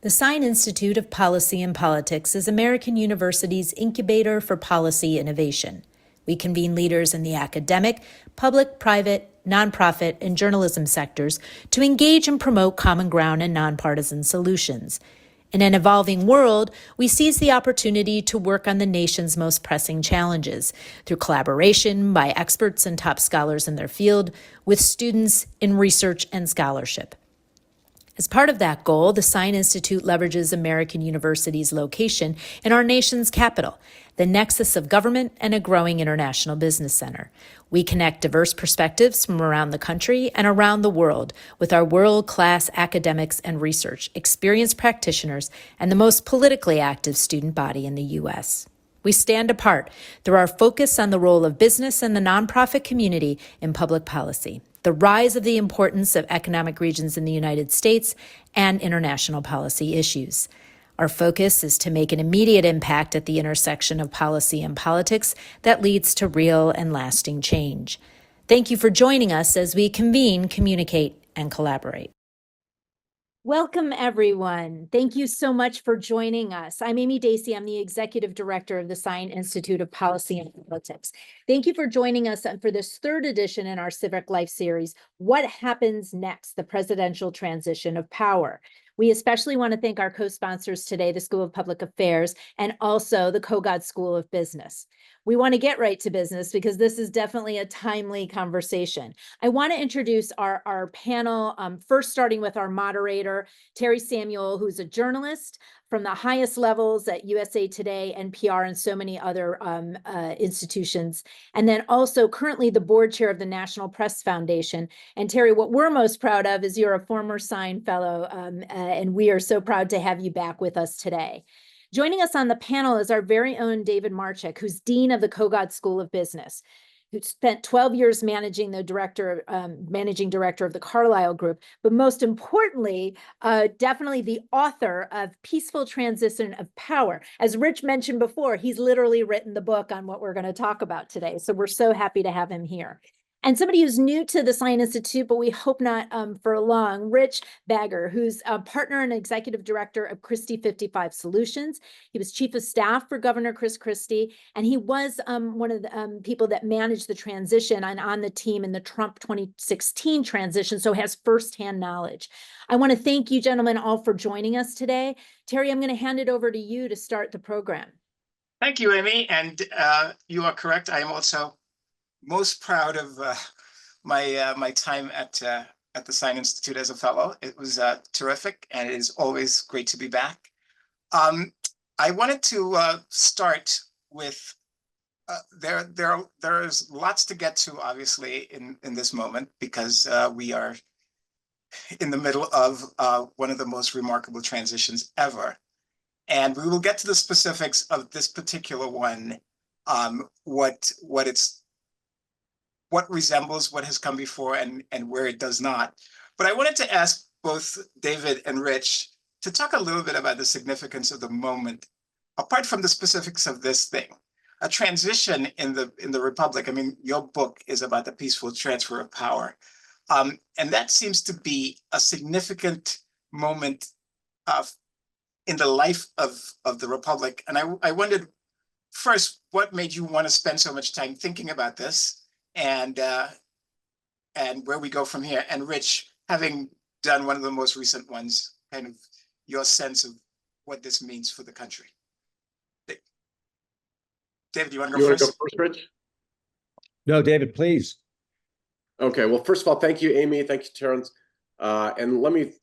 The Sine Institute of Policy and Politics is American University's incubator for policy innovation. We convene leaders in the academic, public, private, nonprofit, and journalism sectors to engage and promote common ground and nonpartisan solutions. In an evolving world, we seize the opportunity to work on the nation's most pressing challenges through collaboration by experts and top scholars in their field with students in research and scholarship. As part of that goal, the Sine Institute leverages American University's location in our nation's capital, the nexus of government and a growing international business center. We connect diverse perspectives from around the country and around the world with our world-class academics and research, experienced practitioners, and the most politically active student body in the U.S. We stand apart through our focus on the role of business and the nonprofit community in public policy, the rise of the importance of economic regions in the United States, and international policy issues. Our focus is to make an immediate impact at the intersection of policy and politics that leads to real and lasting change. Thank you for joining us as we convene, communicate, and collaborate. Welcome, everyone. Thank you so much for joining us. I'm Amy Dacey. I'm the Executive Director of the Sine Institute of Policy and Politics. Thank you for joining us for this third edition in our Civic Life series, What Happens Next? The Presidential Transition of Power. We especially want to thank our co-sponsors today, the School of Public Affairs, and also the Kogod School of Business. We want to get right to business because this is definitely a timely conversation. I want to introduce our panel, first starting with our moderator, Terry Samuel, who's a journalist from the highest levels at USA Today, NPR, and so many other institutions. And then also currently the board chair of the National Press Foundation. And Terry, what we're most proud of is you're a former SineFellow, and we are so proud to have you back with us today. Joining us on the panel is our very own David Marchick, who's Dean of the Kogod School of Business, who spent 12 years managing director of the Carlyle Group, but most importantly, definitely the author of Peaceful Transition of Power. As Rich mentioned before, he's literally written the book on what we're going to talk about today. So we're so happy to have him here. And somebody who's new to the Sine Institute, but we hope not for long, Rich Bagger, who's a partner and executive director of Christie 55 Solutions. He was chief of staff for Governor Christie, and he was one of the people that managed the transition and on the team in the Trump 2016 transition, so has firsthand knowledge. I want to thank you, gentlemen, all for joining us today. Terry, I'm going to hand it over to you to start the program. Thank you, Amy, and you are correct. I am also most proud of my time at the Sine Institute as a fellow. It was terrific, and it is always great to be back. I wanted to start with there's lots to get to, obviously, in this moment, because we are in the middle of one of the most remarkable transitions ever. And we will get to the specifics of this particular one, what resembles what has come before and where it does not. But I wanted to ask both David and Rich to talk a little bit about the significance of the moment, apart from the specifics of this thing, a transition in the Republic. I mean, your book is about the peaceful transfer of power. And that seems to be a significant moment in the life of the Republic. And I wondered, first, what made you want to spend so much time thinking about this? And where we go from here. And Rich, having done one of the most recent ones, kind of your sense of what this means for the country. David, you want to go first? You want to go first, Rich? No, David, please. Okay, well, first of all, thank you, Amy. Thank you, Terence. And let me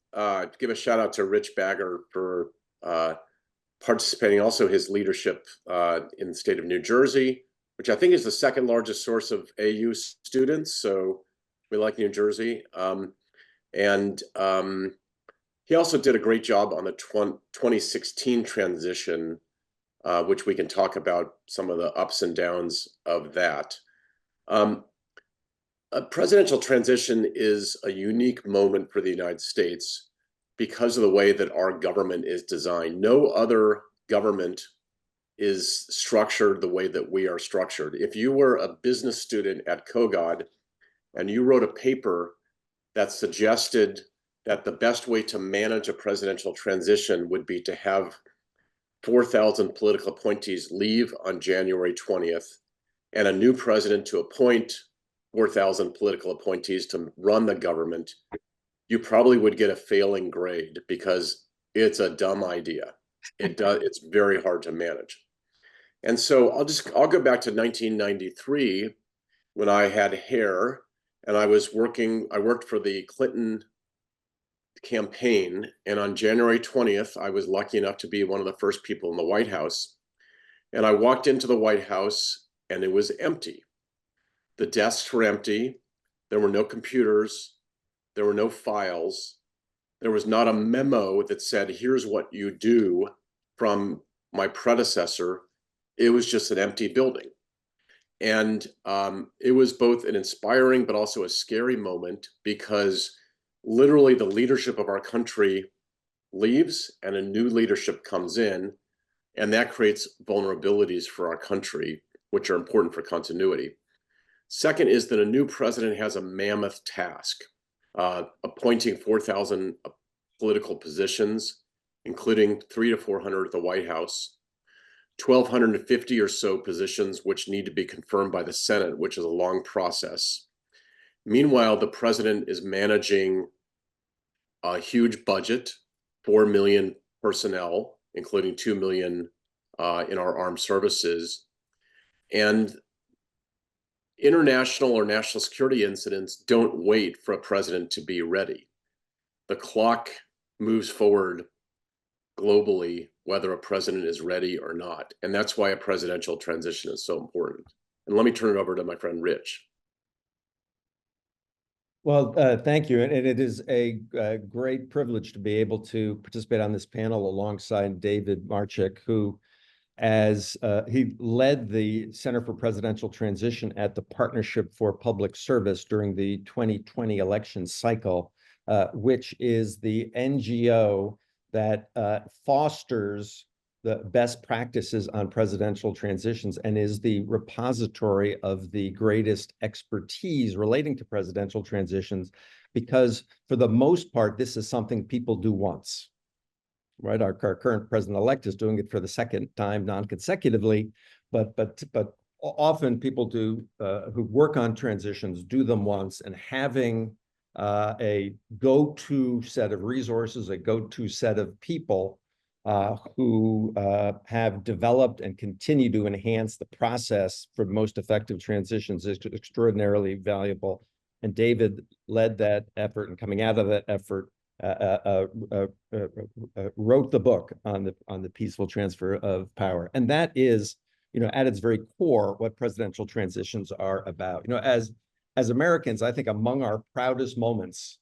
give a shout out to Rich Bagger for participating, also his leadership in the state of New Jersey, which I think is the second largest source of AU students. So we like New Jersey. And he also did a great job on the 2016 transition, which we can talk about some of the ups and downs of that. A presidential transition is a unique moment for the United States because of the way that our government is designed. No other government is structured the way that we are structured. If you were a business student at Kogod and you wrote a paper that suggested that the best way to manage a presidential transition would be to have 4,000 political appointees leave on January 20th and a new president to appoint 4,000 political appointees to run the government, you probably would get a failing grade because it's a dumb idea. It's very hard to manage. And so I'll go back to 1993 when I had hair and I worked for the Clinton campaign. And on January 20th, I was lucky enough to be one of the first people in the White House. And I walked into the White House and it was empty. The desks were empty. There were no computers. There were no files. There was not a memo that said, here's what you do from my predecessor. It was just an empty building. And it was both an inspiring but also a scary moment because literally the leadership of our country leaves and a new leadership comes in, and that creates vulnerabilities for our country, which are important for continuity. Second is that a new president has a mammoth task, appointing 4,000 political positions, including 300 to 400 at the White House, 1,250 or so positions which need to be confirmed by the Senate, which is a long process. Meanwhile, the president is managing a huge budget, 4 million personnel, including 2 million in our armed services. And international or national security incidents don't wait for a president to be ready. The clock moves forward globally, whether a president is ready or not. And that's why a presidential transition is so important. And let me turn it over to my friend Rich. Well, thank you. And it is a great privilege to be able to participate on this panel alongside David Marchick, who, as he led the Center for Presidential Transition at the Partnership for Public Service during the 2020 election cycle, which is the NGO that fosters the best practices on presidential transitions and is the repository of the greatest expertise relating to presidential transitions, because for the most part, this is something people do once, right? Our current president-elect is doing it for the second time non-consecutively, but often people who work on transitions do them once, and having a go-to set of resources, a go-to set of people who have developed and continue to enhance the process for most effective transitions is extraordinarily valuable. And David led that effort, and coming out of that effort, wrote the book on the peaceful transfer of power. And that is, at its very core, what presidential transitions are about. As Americans, I think among our proudest moments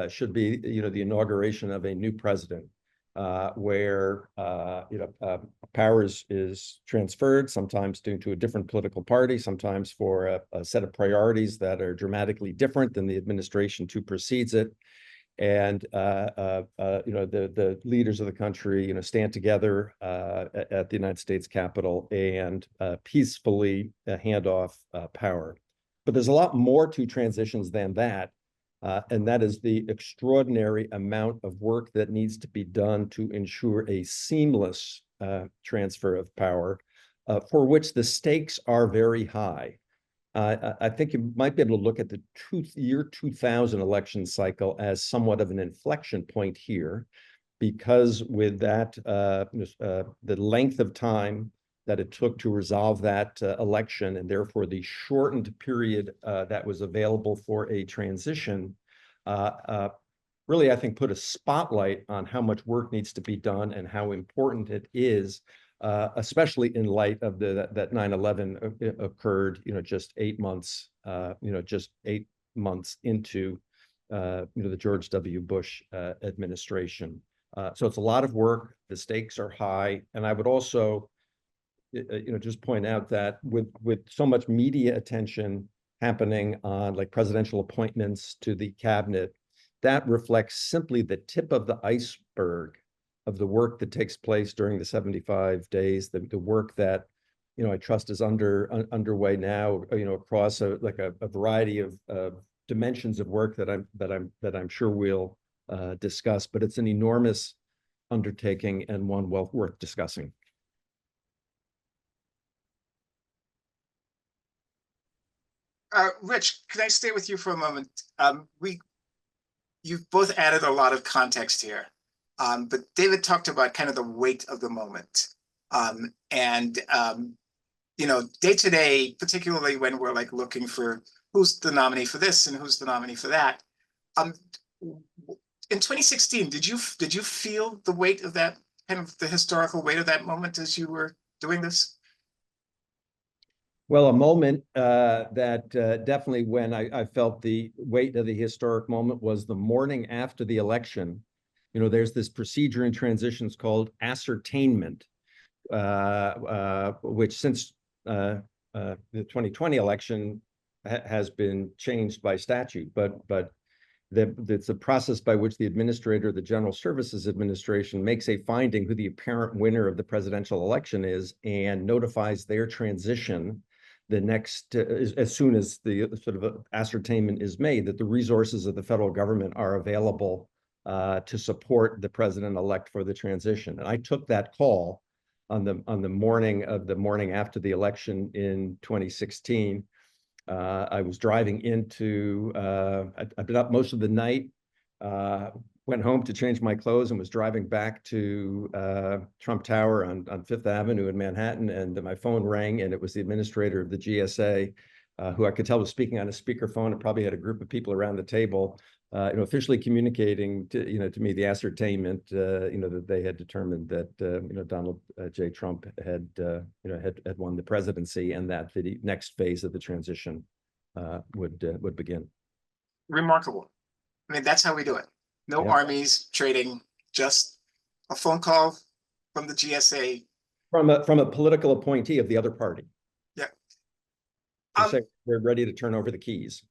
should be, the inauguration of a new president, where power is transferred, sometimes due to a different political party, sometimes for a set of priorities that are dramatically different than the administration who precedes it. And the leaders of the country, stand together at the United States Capitol and peacefully hand off power. But there's a lot more to transitions than that. And that is the extraordinary amount of work that needs to be done to ensure a seamless transfer of power, for which the stakes are very high. I think you might be able to look at the year 2000 election cycle as somewhat of an inflection point here, because with that, the length of time that it took to resolve that election, and therefore the shortened period that was available for a transition, really, I think, put a spotlight on how much work needs to be done and how important it is, especially in light of that 9/11 occurred, just 8 months, into, the George W. Bush administration. So it's a lot of work. The stakes are high, and I would also, just point out that with so much media attention happening on like presidential appointments to the cabinet, that reflects simply the tip of the iceberg of the work that takes place during the 75 days, the work that, I trust is underway now, across a variety of dimensions of work that I'm sure we'll discuss, but it's an enormous undertaking and one well worth discussing. Rich, can I stay with you for a moment? You've both added a lot of context here, but David talked about kind of the weight of the moment. Day to day, particularly when we're like looking for who's the nominee for this and who's the nominee for that. In 2016, did you feel the weight of that, kind of the historical weight of that moment as you were doing this? Well, a moment that definitely when I felt the weight of the historic moment was the morning after the election. You know, there's this procedure in transitions called ascertainment, which since the 2020 election has been changed by statute, but it's a process by which the administrator, the General Services Administration, makes a finding who the apparent winner of the presidential election is and notifies their transition the next, as soon as the sort of ascertainment is made, that the resources of the federal government are available to support the president-elect for the transition. And I took that call on the morning after the election in 2016. I was driving into, I've been up most of the night, went home to change my clothes and was driving back to Trump Tower on Fifth Avenue in Manhattan, and my phone rang, and it was the administrator of the GSA, who I could tell was speaking on a speakerphone and probably had a group of people around the table, officially communicating to me the ascertainment, that they had determined that Donald J. Trump had won the presidency, and that the next phase of the transition would begin. Remarkable. I mean, that's how we do it. No Yeah. armies trading, just a phone call from the GSA. From a political appointee of the other party. Yeah. To say we're ready to turn over the keys.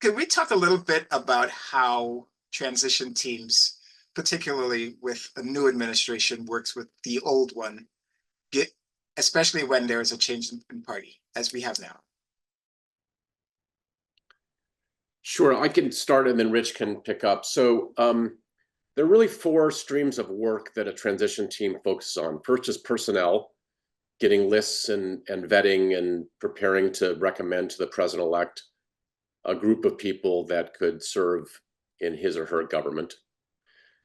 Could we talk a little bit about how transition teams, particularly with a new administration, works with the old one, especially when there is a change in party, as we have now? Sure, I can start and then Rich can pick up. So there are really four streams of work that a transition team focuses on. First is personnel, getting lists and vetting and preparing to recommend to the president-elect a group of people that could serve in his or her government.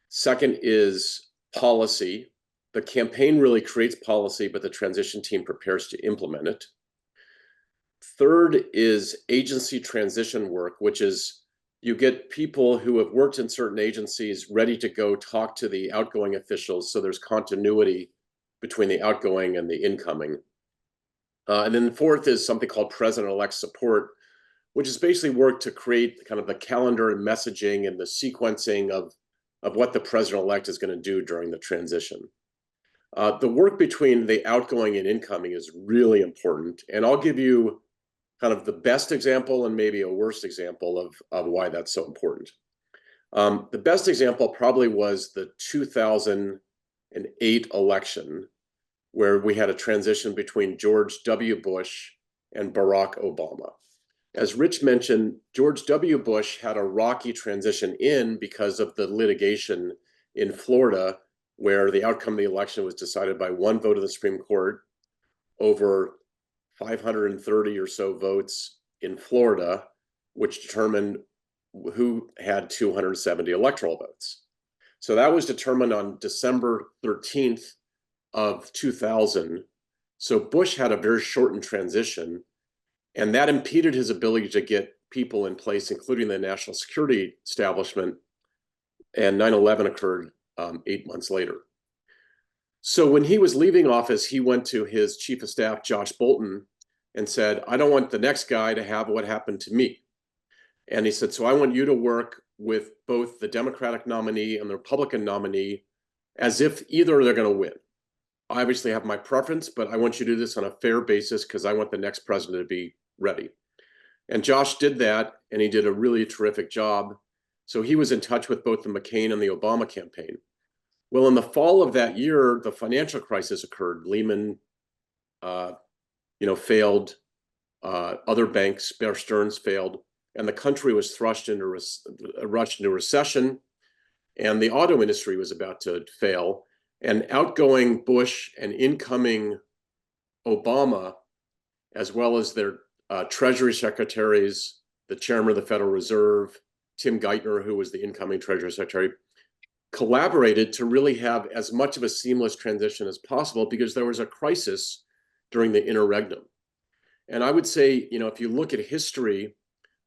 Second is policy. The campaign really creates policy, but the transition team prepares to implement it. Third is agency transition work, which is you get people who have worked in certain agencies ready to go talk to the outgoing officials, so there's continuity between the outgoing and the incoming. And then the fourth is something called president-elect support, which is basically work to create kind of the calendar and messaging and the sequencing of what the president-elect is going to do during the transition. The work between the outgoing and incoming is really important, and I'll give you kind of the best example and maybe a worst example of why that's so important. The best example probably was the 2008 election, where we had a transition between George W. Bush and Barack Obama. As Rich mentioned, George W. Bush had a rocky transition because of the litigation in Florida, where the outcome of the election was decided by one vote of the Supreme Court over 530 or so votes in Florida, which determined who had 270 electoral votes. So that was determined on December 13th of 2000. So Bush had a very shortened transition, and that impeded his ability to get people in place, including the national security establishment, and 9/11 occurred 8 months later. So when he was leaving office, he went to his chief of staff, Josh Bolten, and said, I don't want the next guy to have what happened to me. And he said, so I want you to work with both the Democratic nominee and the Republican nominee as if either they're going to win. I obviously have my preference, but I want you to do this on a fair basis because I want the next president to be ready. And Josh did that, and he did a really terrific job. So he was in touch with both the McCain and the Obama campaign. Well, in the fall of that year, the financial crisis occurred. Lehman, failed. Other banks, Bear Stearns failed, and the country was rushed into recession. and the auto industry was about to fail. And outgoing Bush and incoming Obama, as well as their Treasury secretaries, the chairman of the Federal Reserve, Tim Geithner, who was the incoming Treasury Secretary, collaborated to really have as much of a seamless transition as possible because there was a crisis during the interregnum. And I would say, if you look at history,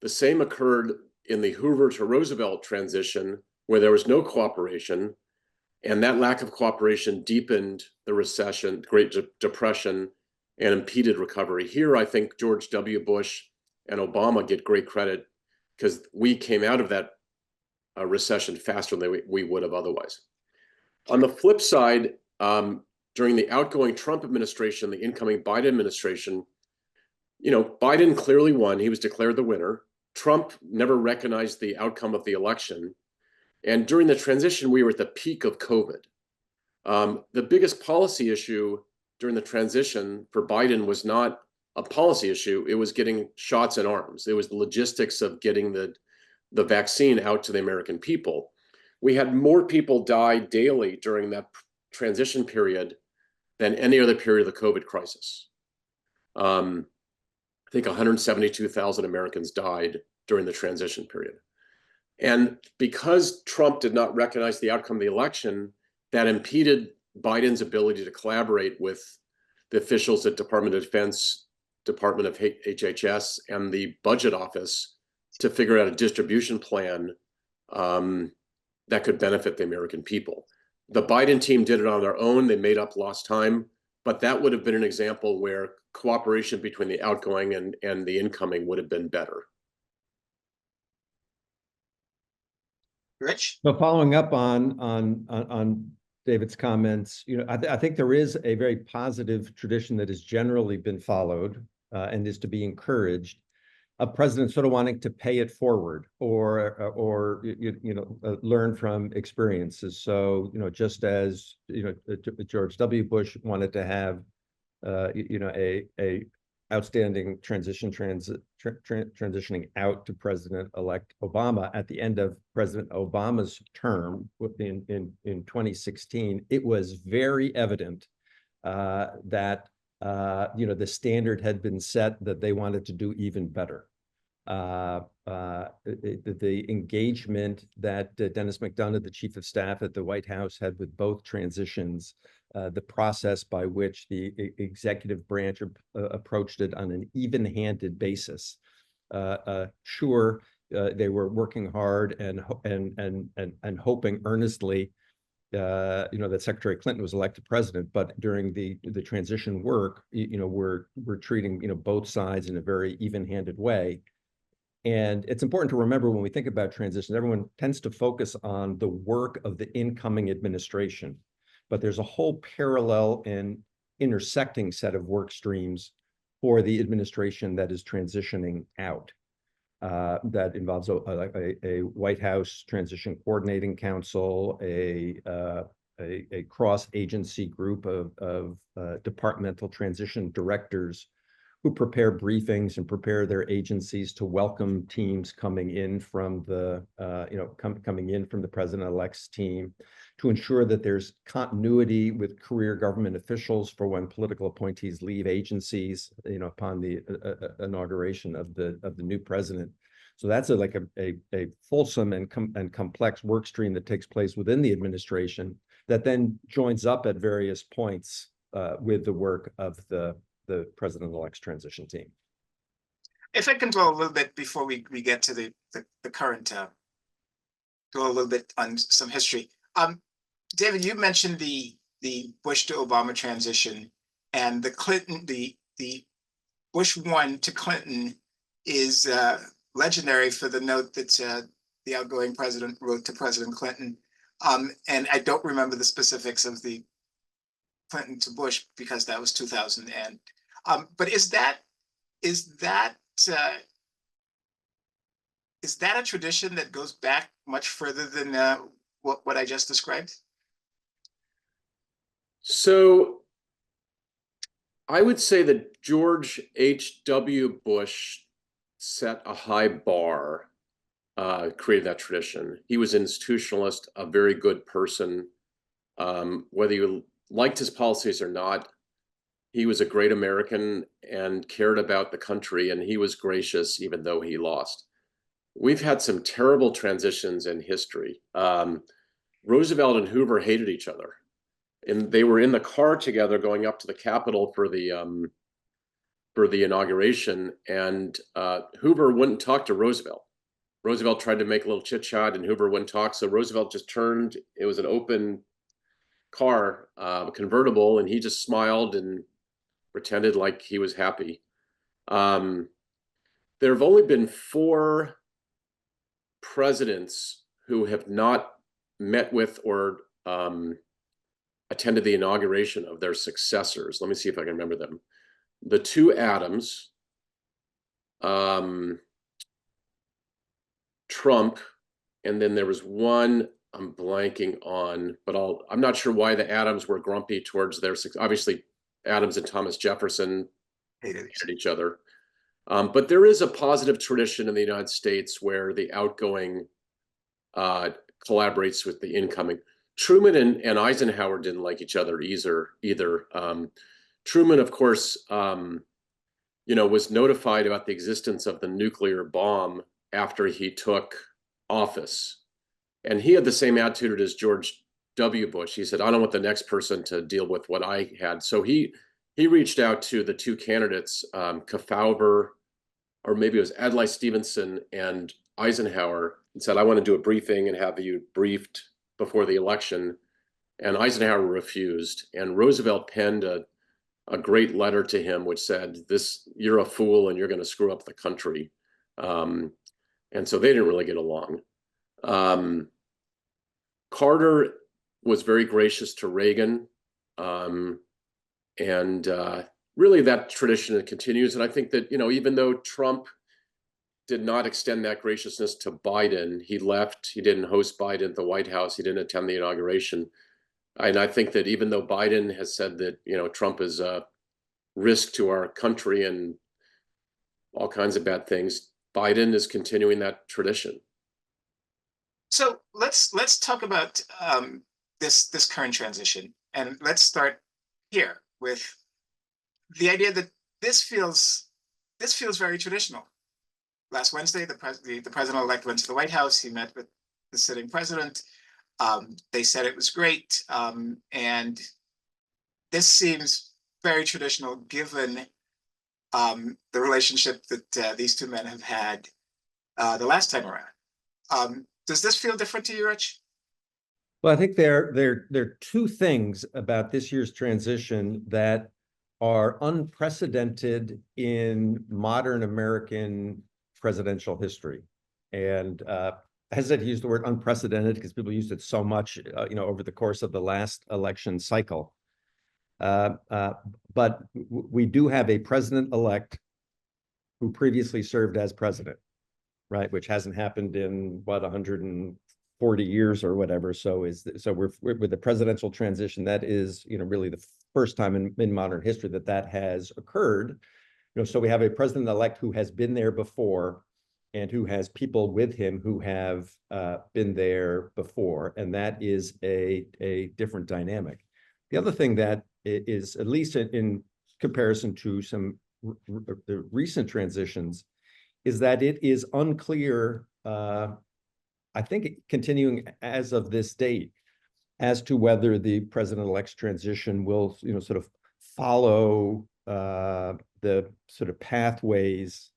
the same occurred in the Hoover to Roosevelt transition, where there was no cooperation, and that lack of cooperation deepened the recession, Great Depression, and impeded recovery. Here, I think George W. Bush and Obama get great credit because we came out of that recession faster than we would have otherwise. On the flip side, during the outgoing Trump administration, the incoming Biden administration, Biden clearly won. He was declared the winner. Trump never recognized the outcome of the election. And during the transition, we were at the peak of COVID. The biggest policy issue during the transition for Biden was not a policy issue. It was getting shots in arms. It was the logistics of getting the vaccine out to the American people. We had more people die daily during that transition period than any other period of the COVID crisis. I think 172,000 Americans died during the transition period. And because Trump did not recognize the outcome of the election, that impeded Biden's ability to collaborate with the officials at Department of Defense, Department of HHS, and the Budget Office to figure out a distribution plan that could benefit the American people. The Biden team did it on their own. They made up lost time, but that would have been an example where cooperation between the outgoing and the incoming would have been better. Rich? So following up on David's comments, I think there is a very positive tradition that has generally been followed and is to be encouraged, of presidents sort of wanting to pay it forward or learn from experiences. So just as George W. Bush wanted to have a outstanding transitioning out to President-elect Obama at the end of President Obama's term in 2016, it was very evident that the standard had been set that they wanted to do even better. The engagement that Dennis McDonough, the chief of staff at the White House, had with both transitions, the process by which the executive branch approached it on an even-handed basis. Sure, they were working hard and hoping earnestly that Secretary Clinton was elected president, but during the transition work, we're treating both sides in a very even-handed way. And it's important to remember when we think about transitions, everyone tends to focus on the work of the incoming administration, but there's a whole parallel and intersecting set of work streams for the administration that is transitioning out. That involves a White House Transition Coordinating Council, a cross-agency group of departmental transition directors who prepare briefings and prepare their agencies to welcome teams coming in from the president-elect's team, to ensure that there's continuity with career government officials for when political appointees leave agencies, upon the inauguration of the new president. So that's a fulsome and complex work stream that takes place within the administration that then joins up at various points with the work of the president-elect's transition team. If I can dwell a little bit before we get to the current, dwell a little bit on some history. David, you mentioned the Bush to Obama transition, and the Clinton, the Bush 1 to Clinton is legendary for the note that the outgoing president wrote to President Clinton. And I don't remember the specifics of the Clinton to Bush because that was 2000. But is that a tradition that goes back much further than what I just described? So I would say that George H.W. Bush set a high bar created that tradition. He was an institutionalist, a very good person. Whether you liked his policies or not, he was a great American and cared about the country, and he was gracious even though he lost. We've had some terrible transitions in history. Roosevelt and Hoover hated each other, and they were in the car together going up to the Capitol for the inauguration, and Hoover wouldn't talk to Roosevelt. Roosevelt tried to make a little chit chat, and Hoover wouldn't talk. So Roosevelt just turned. It was an open car, convertible, and he just smiled and pretended like he was happy. There have only been 4 presidents who have not met with or attended the inauguration of their successors. Let me see if I can remember them. The 2 Adams, Trump, and then there was one I'm blanking on, but I'm not sure why the Adams were grumpy towards their success. Obviously, Adams and Thomas Jefferson hated each other. But there is a positive tradition in the United States where the outgoing collaborates with the incoming. Truman and Eisenhower didn't like each other either. Truman, of course, was notified about the existence of the nuclear bomb after he took office. And he had the same attitude as George W. Bush. He said, I don't want the next person to deal with what I had. So he reached out to the 2 candidates, Kefauver, or maybe it was Adlai Stevenson and Eisenhower, and said, I want to do a briefing and have you briefed before the election. And Eisenhower refused. And Roosevelt penned a great letter to him, which said, you're a fool and you're going to screw up the country. And so they didn't really get along. Carter was very gracious to Reagan. Really that tradition continues. And I think that, even though Trump did not extend that graciousness to Biden, he left, he didn't host Biden at the White House, he didn't attend the inauguration. And I think that even though Biden has said that, Trump is a risk to our country and all kinds of bad things, Biden is continuing that tradition. So let's talk about this current transition, and let's start here with the idea that this feels very traditional. Last Wednesday, the president-elect went to the White House. He met with the sitting president. They said it was great, and this seems very traditional given the relationship that these 2 men have had the last time around. Does this feel different to you, Rich? Well, I think there are 2 things about this year's transition that are unprecedented in modern American presidential history. And I hesitate to use the word unprecedented because people used it so much, over the course of the last election cycle. But we do have a president-elect who previously served as president, right? Which hasn't happened in 140 years or whatever. So we're with the presidential transition. That is, really the first time in modern history that has occurred. So we have a president-elect who has been there before, and who has people with him who have been there before, and that is a different dynamic. The other thing that is, at least in comparison to some the recent transitions, is that it is unclear, I think continuing as of this date, as to whether the president-elect's transition will, sort of follow the sort of pathways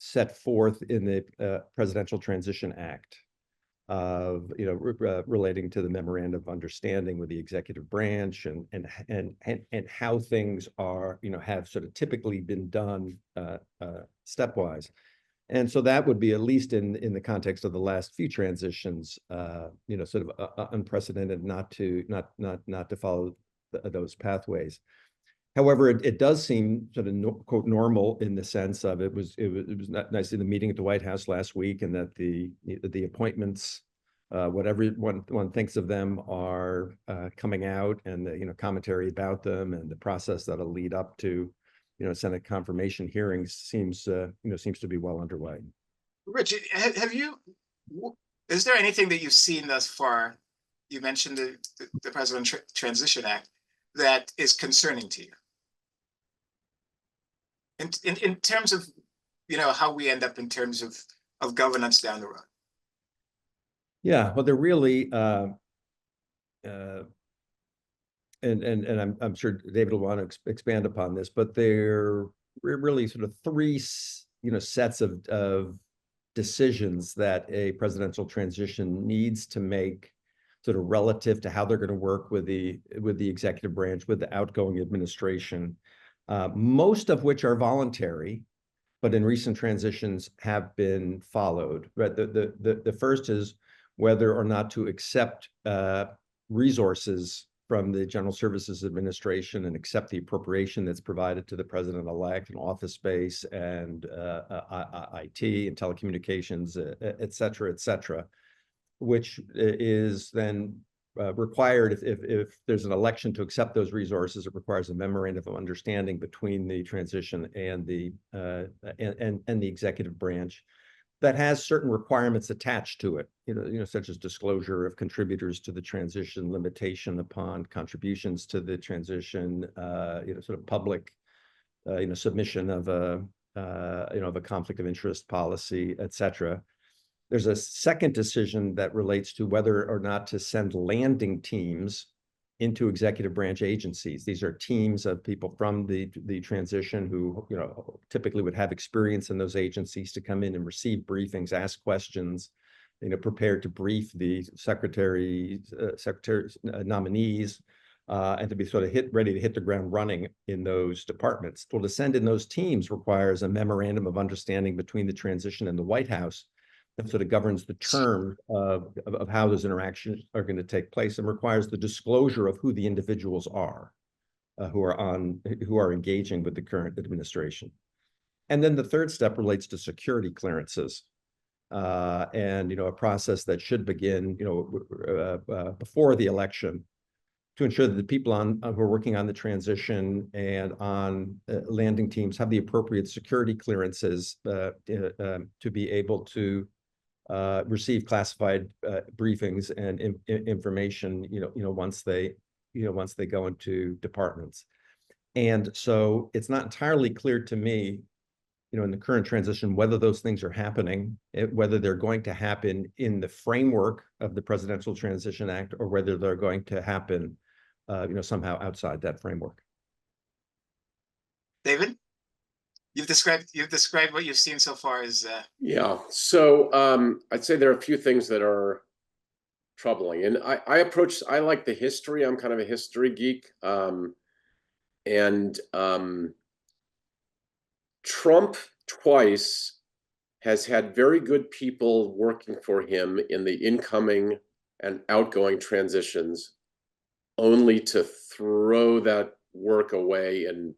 set forth in the Presidential Transition Act of, relating to the memorandum of understanding with the executive branch and how things are, have sort of typically been done stepwise. And so that would be, at least in the context of the last few transitions, sort of unprecedented not to follow those pathways. However, it does seem sort of quote normal in the sense of it was nice in the meeting at the White House last week, and that the appointments, whatever one thinks of them, are coming out, and the commentary about them and the process that'll lead up to Senate confirmation hearings seems to be well underway. Rich, have you Is there anything that you've seen thus far? You mentioned the President Transition Act that is concerning to you in terms of, how we end up in terms of governance down the road. Yeah, well, they're really and I'm sure David will want to expand upon this, but they're really sort of three sets of decisions that a presidential transition needs to make, sort of relative to how they're going to work with the executive branch, with the outgoing administration, most of which are voluntary, but in recent transitions have been followed. Right, the first is whether or not to accept resources from the General Services Administration and accept the appropriation that's provided to the president-elect in office space and IT and telecommunications, et cetera, which is then required if there's an election to accept those resources. It requires a memorandum of understanding between the transition and the executive branch that has certain requirements attached to it, such as disclosure of contributors to the transition, limitation upon contributions to the transition, sort of public, submission of a conflict of interest policy, et cetera. There's a second decision that relates to whether or not to send landing teams into executive branch agencies. These are teams of people from the transition who, typically would have experience in those agencies to come in and receive briefings, ask questions, prepared to brief the secretaries, nominees, and to be sort of ready to hit the ground running in those departments. Well, to send in those teams requires a memorandum of understanding between the transition and the White House that sort of governs the term of how those interactions are going to take place, and requires the disclosure of who the individuals are who are engaging with the current administration. And then the third step relates to security clearances, and a process that should begin before the election to ensure that the people who are working on the transition and on landing teams have the appropriate security clearances to be able to receive classified briefings and information, once they go into departments. And so it's not entirely clear to me, in the current transition, whether those things are happening, whether they're going to happen in the framework of the Presidential Transition Act, or whether they're going to happen, somehow outside that framework. David? You've described what you've seen so far as yeah. So I'd say there are a few things that are troubling, and I like the history. I'm kind of a history geek, and Trump twice has had very good people working for him in the incoming and outgoing transitions, only to throw that work away and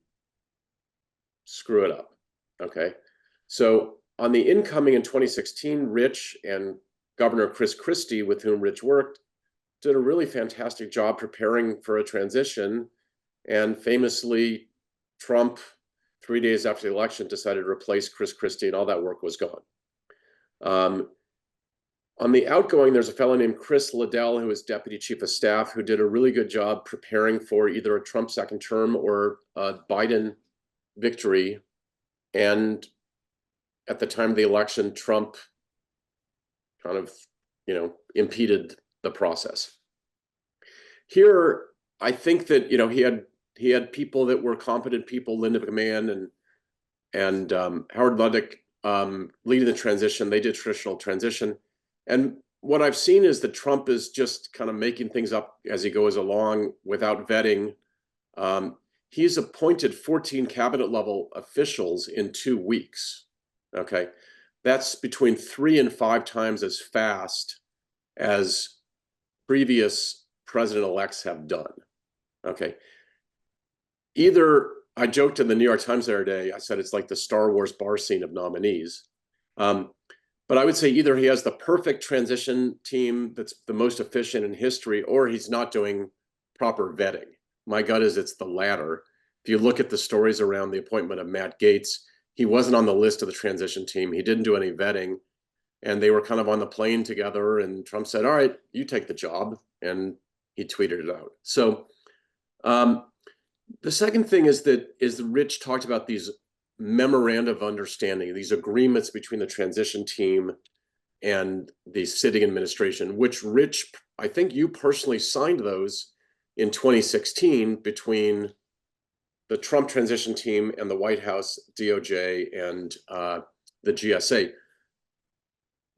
screw it up. Okay, so on the incoming in 2016, Rich and Governor Christie, with whom Rich worked, did a really fantastic job preparing for a transition. And famously, Trump, 3 days after the election, decided to replace Christie, and all that work was gone. On the outgoing, there's a fellow named Chris Liddell, who was deputy chief of staff, who did a really good job preparing for either a Trump second term or a Biden victory. And at the time of the election, Trump kind of, impeded the process. Here, I think that, he had people that were competent people, Linda McMahon and Howard Lutnick, leading the transition. They did traditional transition. And what I've seen is that Trump is just kind of making things up as he goes along without vetting. He's appointed 14 cabinet level officials in 2 weeks. Okay, that's between 3 and 5 times as fast as previous president-elects have done. Okay, I joked in the New York Times the other day, I said it's like the Star Wars bar scene of nominees. But I would say either he has the perfect transition team that's the most efficient in history, or he's not doing proper vetting. My gut is it's the latter. If you look at the stories around the appointment of Matt Gaetz, he wasn't on the list of the transition team. He didn't do any vetting. and they were kind of on the plane together, and Trump said, all right, you take the job, and he tweeted it out. So the second thing is that Rich talked about these memoranda of understanding, these agreements between the transition team and the sitting administration, which Rich, I think you personally signed those in 2016 between the Trump transition team and the White House, DOJ, and the GSA.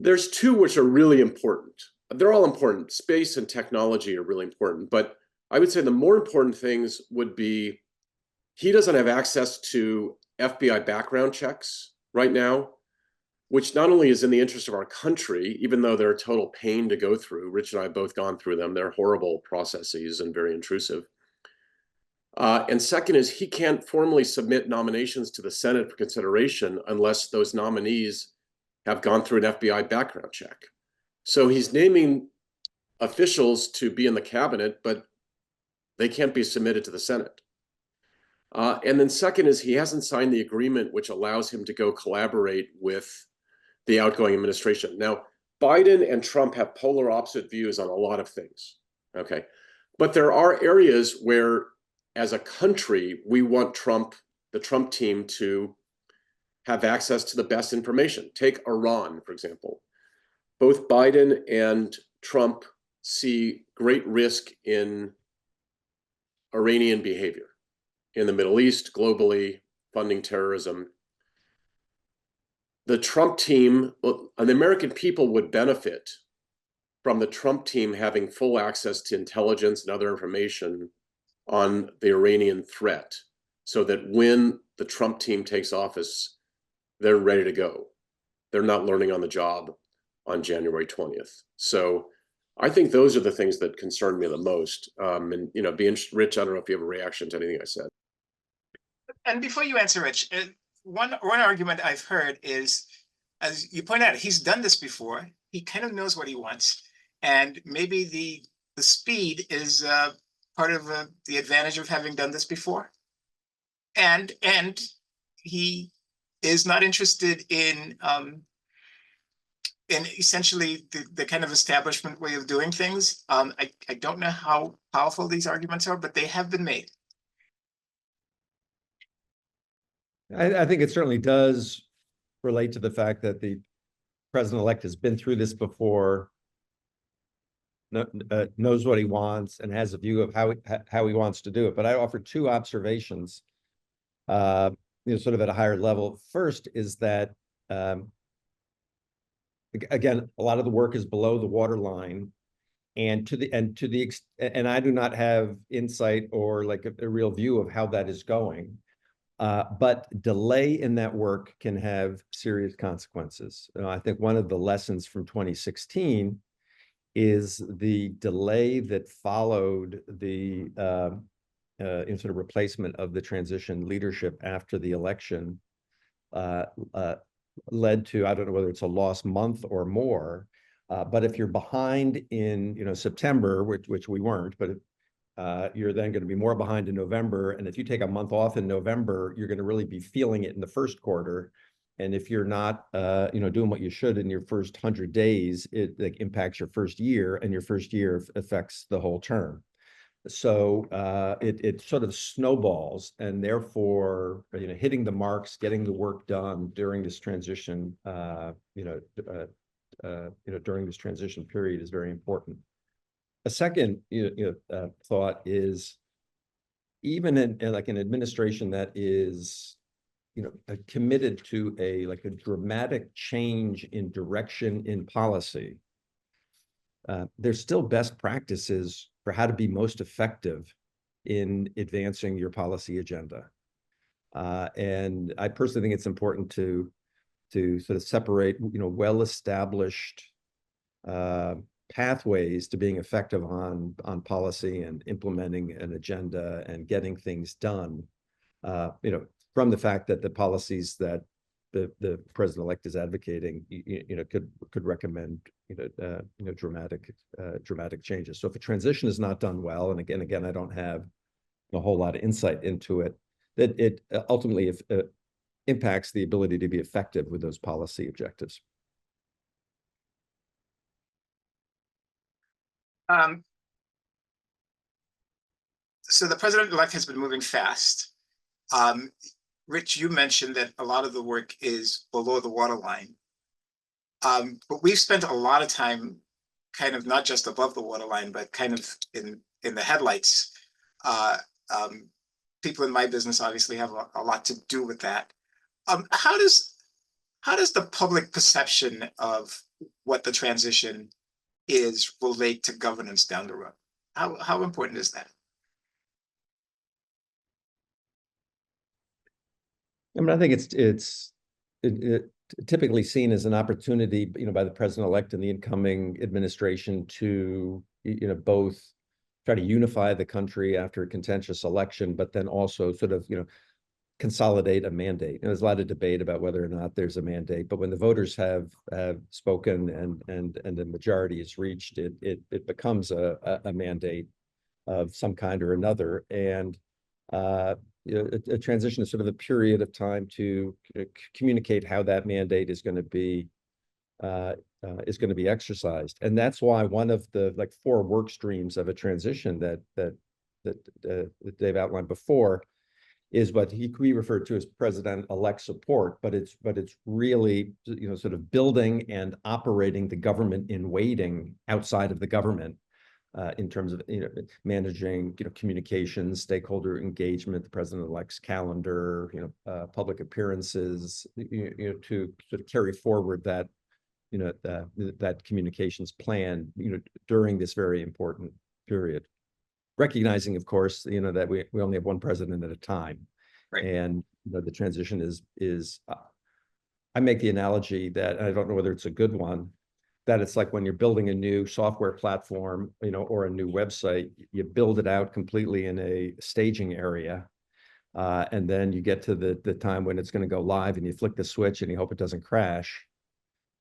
There's two which are really important. They're all important. Space and technology are really important, but I would say the more important things would be he doesn't have access to FBI background checks right now, which not only is in the interest of our country, even though they're a total pain to go through. Rich and I have both gone through them. They're horrible processes and very intrusive. And second is he can't formally submit nominations to the Senate for consideration unless those nominees have gone through an FBI background check. So he's naming officials to be in the cabinet, but they can't be submitted to the Senate. And then second is he hasn't signed the agreement which allows him to go collaborate with the outgoing administration. Now, Biden and Trump have polar opposite views on a lot of things, okay? But there are areas where, as a country, we want the Trump team to have access to the best information. Take Iran, for example. Both Biden and Trump see great risk in Iranian behavior in the Middle East, globally, funding terrorism. The Trump team, well, the American people would benefit from the Trump team having full access to intelligence and other information on the Iranian threat, so that when the Trump team takes office, they're ready to go. They're not learning on the job on January 20th. So I think those are the things that concern me the most. And, you know, Rich, I don't know if you have a reaction to anything I said. And before you answer, Rich, one argument I've heard is, as you point out, he's done this before. He kind of knows what he wants, and maybe the speed is part of the advantage of having done this before. And he is not interested in essentially the kind of establishment way of doing things. I don't know how powerful these arguments are, but they have been made. I think it certainly does relate to the fact that the president-elect has been through this before, knows what he wants, and has a view of how he wants to do it. But I offer two observations, sort of at a higher level. First is that, again, a lot of the work is below the waterline, and I do not have insight or like a real view of how that is going. But delay in that work can have serious consequences. I think one of the lessons from 2016 is the delay that followed the sort of replacement of the transition leadership after the election led to, I don't know whether it's a lost month or more, but if you're behind in September, which we weren't, but you're then going to be more behind in November. And if you take a month off in November, you're going to really be feeling it in the first quarter. And if you're not, doing what you should in your first 100 days, it like impacts your first year, and your first year affects the whole term. So it sort of snowballs, and therefore, hitting the marks, getting the work done during this transition, during this transition period is very important. A second thought is, even in like an administration that is committed to a dramatic change in direction in policy, there's still best practices for how to be most effective in advancing your policy agenda. And I personally think it's important to sort of separate well-established pathways to being effective on policy and implementing an agenda and getting things done, from the fact that the policies that the president-elect is advocating, could recommend, dramatic changes. So if a transition is not done well, and again, I don't have a whole lot of insight into it, that it ultimately impacts the ability to be effective with those policy objectives. Um, so the president-elect has been moving fast. Rich, you mentioned that a lot of the work is below the waterline. But we've spent a lot of time kind of not just above the waterline, but kind of in the headlights. Uh, People in my business obviously have a lot to do with that. How does the public perception of what the transition is relate to governance down the road? How important is that? I mean, I think it's typically seen as an opportunity, by the president-elect and the incoming administration to, both try to unify the country after a contentious election, but then also sort of, consolidate a mandate. There's a lot of debate about whether or not there's a mandate, but when the voters have spoken and the majority is reached, it becomes a mandate of some kind or another. And a transition is sort of a period of time to communicate how that mandate is going to be exercised. And that's why one of the like 4 work streams of a transition that Dave outlined before is what we referred to as president-elect support, but it's really, sort of building and operating the government in waiting outside of the government. In terms of managing communications, stakeholder engagement, the president-elect's calendar, public appearances, to sort of carry forward that that communications plan during this very important period. Recognizing, of course, that we only have one president at a time, right. And the transition is I make the analogy that, I don't know whether it's a good one, that it's like when you're building a new software platform, or a new website, you build it out completely in a staging area. And then you get to the time when it's going to go live and you flick the switch and you hope it doesn't crash.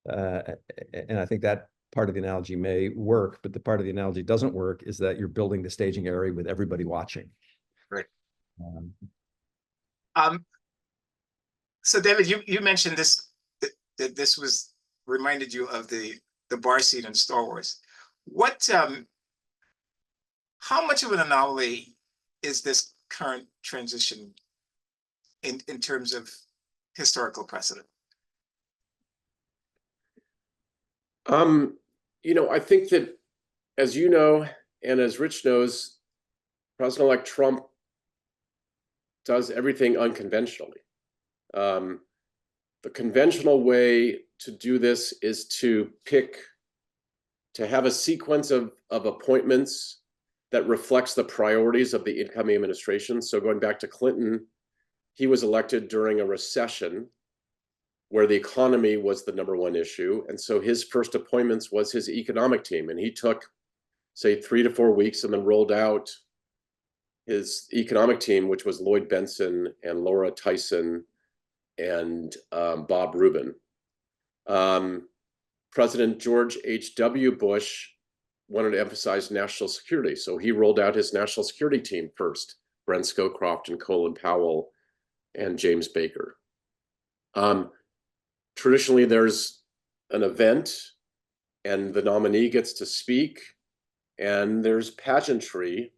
And I think that part of the analogy may work, but the part of the analogy doesn't work is that you're building the staging area with everybody watching. Right. So David, you mentioned this, that this was reminded you of the bar scene in Star Wars. How much of an anomaly is this current transition in terms of historical precedent? I think that, as you know, and as Rich knows, President-elect Trump does everything unconventionally. The conventional way to do this is to have a sequence of appointments that reflects the priorities of the incoming administration. So going back to Clinton, he was elected during a recession where the economy was the #1 issue. And so his first appointments was his economic team. And he took, say, 3 to 4 weeks and then rolled out his economic team, which was Lloyd Benson and Laura Tyson and Bob Rubin. President George H.W. Bush wanted to emphasize national security. So he rolled out his national security team first, Brent Scowcroft and Colin Powell and James Baker. Traditionally, there's an event and the nominee gets to speak and there's pageantry.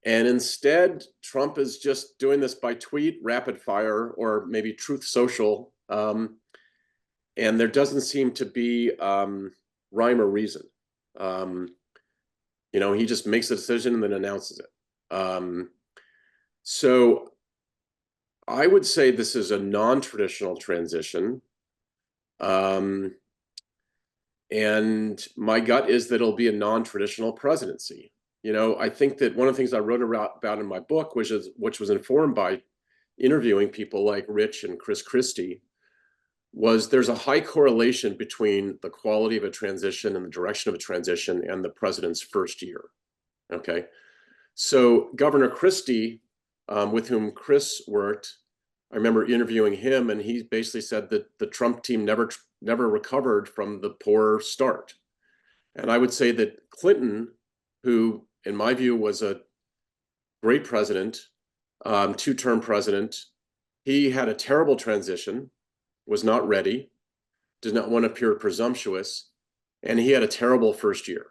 And instead, Trump is just doing this by tweet, rapid fire, or maybe Truth Social. And there doesn't seem to be rhyme or reason. He just makes a decision and then announces it. So I would say this is a non-traditional transition. And my gut is that it'll be a non-traditional presidency. I think that one of the things I wrote about in my book, which was informed by interviewing people like Rich and Christie, was there's a high correlation between the quality of a transition and the direction of a transition and the president's first year. Okay. So Governor Christie, with whom Chris worked, I remember interviewing him, and he basically said that the Trump team never recovered from the poor start. And I would say that Clinton, who in my view was a great president, 2-term president, he had a terrible transition, was not ready, did not want to appear presumptuous, and he had a terrible first year.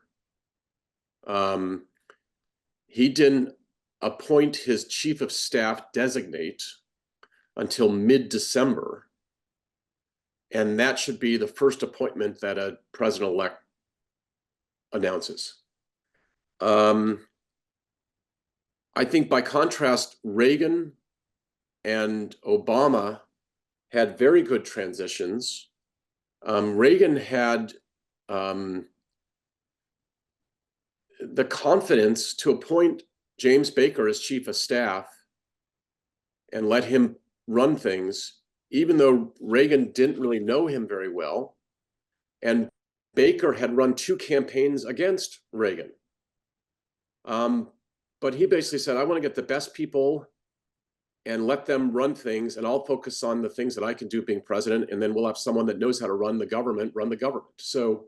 He didn't appoint his chief of staff designate until mid-December. And that should be the first appointment that a president-elect announces. I think by contrast, Reagan and Obama had very good transitions. Reagan had the confidence to appoint James Baker as chief of staff and let him run things, even though Reagan didn't really know him very well. And Baker had run 2 campaigns against Reagan. But he basically said, I want to get the best people and let them run things, and I'll focus on the things that I can do being president, and then we'll have someone that knows how to run the government. So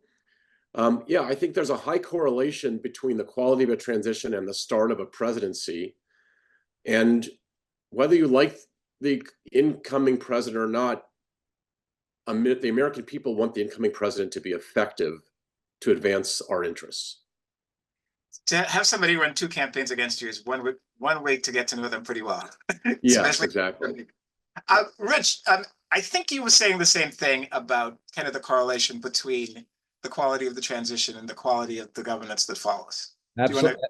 yeah, I think there's a high correlation between the quality of a transition and the start of a presidency. And whether you like the incoming president or not, the American people want the incoming president to be effective to advance our interests. To have somebody run 2 campaigns against you is one way to get to know them pretty well. Yes, exactly. Rich, I think you were saying the same thing about kind of the correlation between the quality of the transition and the quality of the governance that follows. Absolutely.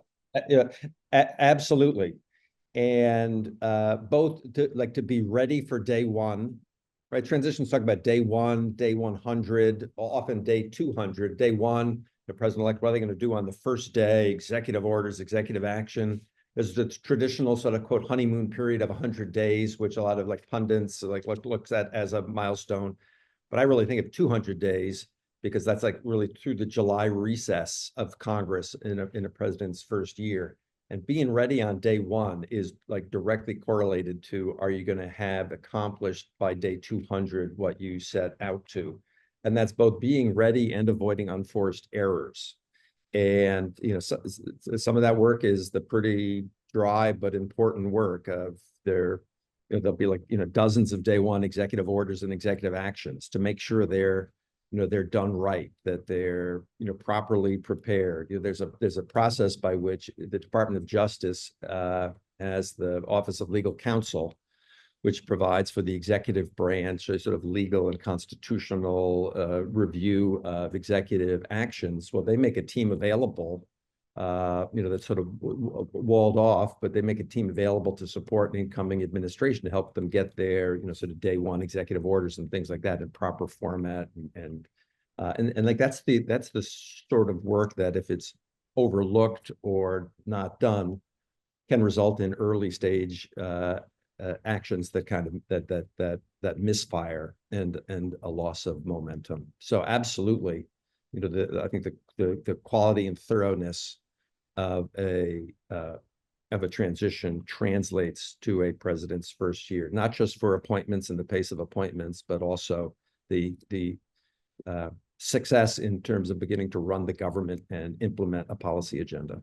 Absolutely. And both to be ready for day one, right? Transitions talk about day 1, day 100, often day 200. Day 1, the president-elect, what are they going to do on the first day? Executive orders, executive action. There's the traditional sort of quote honeymoon period of 100 days, which a lot of like pundits like looks at as a milestone. But I really think of 200 days because that's like really through the July recess of Congress in a president's first year. And being ready on day 1 is like directly correlated to, are you going to have accomplished by day 200 what you set out to? And that's both being ready and avoiding unforced errors. And, you know, some of that work is the pretty dry but important work of there'll be like, dozens of day 1 executive orders and executive actions to make sure they're done right, that they're, properly prepared. There's a process by which the Department of Justice has the Office of Legal Counsel, which provides for the executive branch a sort of legal and constitutional review of executive actions. Well, they make a team available, that's sort of walled off, but they make a team available to support an incoming administration to help them get their, sort of day 1 executive orders and things like that in proper format. And like that's the sort of work that if it's overlooked or not done can result in early stage actions that kind of that misfire and a loss of momentum. So absolutely, I think the quality and thoroughness of a transition translates to a president's first year, not just for appointments and the pace of appointments, but also the success in terms of beginning to run the government and implement a policy agenda.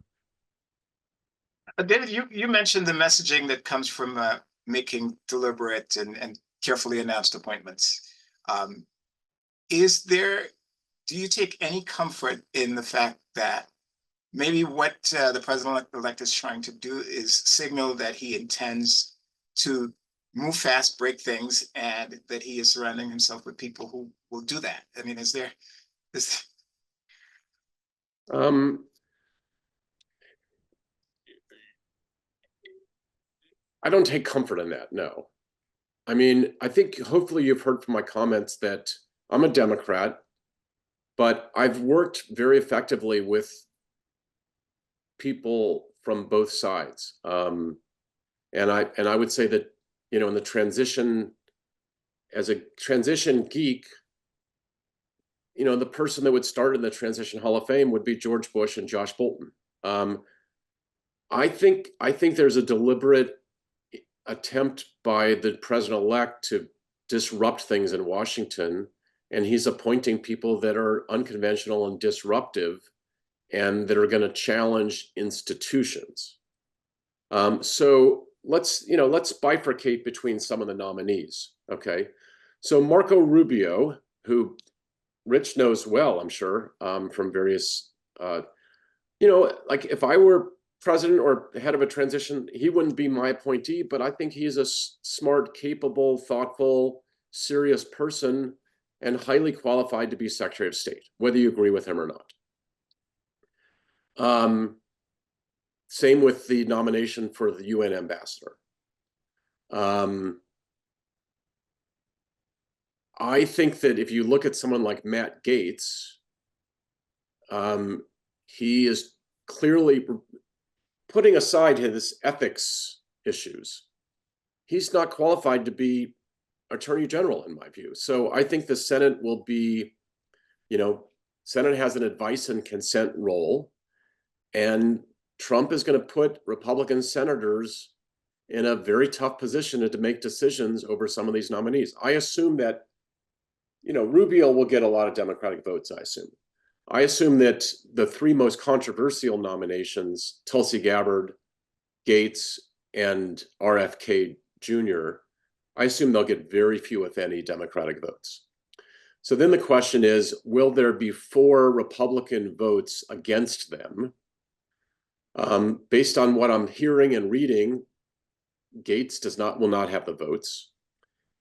David, you mentioned the messaging that comes from making deliberate and carefully announced appointments. Do you take any comfort in the fact that maybe what the president-elect is trying to do is signal that he intends to move fast, break things, and that he is surrounding himself with people who will do that? I mean, is there this? I don't take comfort in that, no. I mean, I think hopefully you've heard from my comments that I'm a Democrat, but I've worked very effectively with people from both sides. And I would say that, in the transition, as a transition geek, the person that would start in the Transition Hall of Fame would be George Bush and Josh Bolton. I think there's a deliberate attempt by the president-elect to disrupt things in Washington, and he's appointing people that are unconventional and disruptive and that are going to challenge institutions. So let's bifurcate between some of the nominees. Okay, so Marco Rubio, who Rich knows well, I'm sure, from various like if I were president or head of a transition, he wouldn't be my appointee, but I think he's a smart, capable, thoughtful, serious person and highly qualified to be Secretary of State, whether you agree with him or not. Same with the nomination for the UN ambassador. I think that if you look at someone like Matt Gaetz, he is clearly, putting aside his ethics issues, he's not qualified to be Attorney General, in my view. So I think the Senate will be, Senate has an advice and consent role, and Trump is going to put Republican senators in a very tough position to make decisions over some of these nominees. I assume that, Rubio will get a lot of Democratic votes, I assume that the three most controversial nominations, Tulsi Gabbard, Gaetz, and RFK Jr., I assume they'll get very few, if any, Democratic votes. So then the question is, will there be 4 Republican votes against them? Based on what I'm hearing and reading, Gaetz will not have the votes.